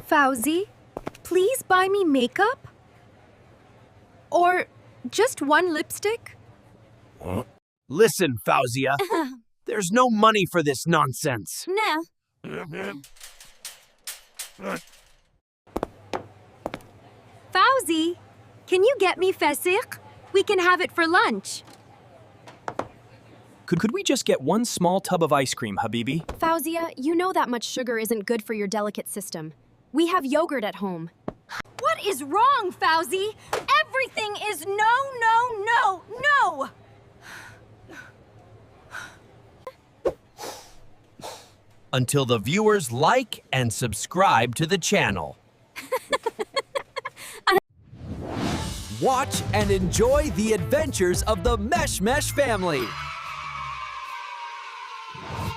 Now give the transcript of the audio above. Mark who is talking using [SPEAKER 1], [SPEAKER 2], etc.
[SPEAKER 1] Fauzi, please buy me makeup? Or just one lipstick?
[SPEAKER 2] Listen, Fauzie, there's no money for this nonsense.
[SPEAKER 3] Nah.
[SPEAKER 1] Fauzi, can you get me fsikh? We can have it for lunch.
[SPEAKER 4] Could we just get one small tub of ice cream, Habibi?
[SPEAKER 3] Fauzia, you know that much sugar isn't good for your delicate system. We have yogurt at home.
[SPEAKER 1] What is wrong, Fauzi? Everything is no, no, no, no!
[SPEAKER 2] Until the viewers like and subscribe to the channel. Watch and enjoy the adventures of the Meshmesh family.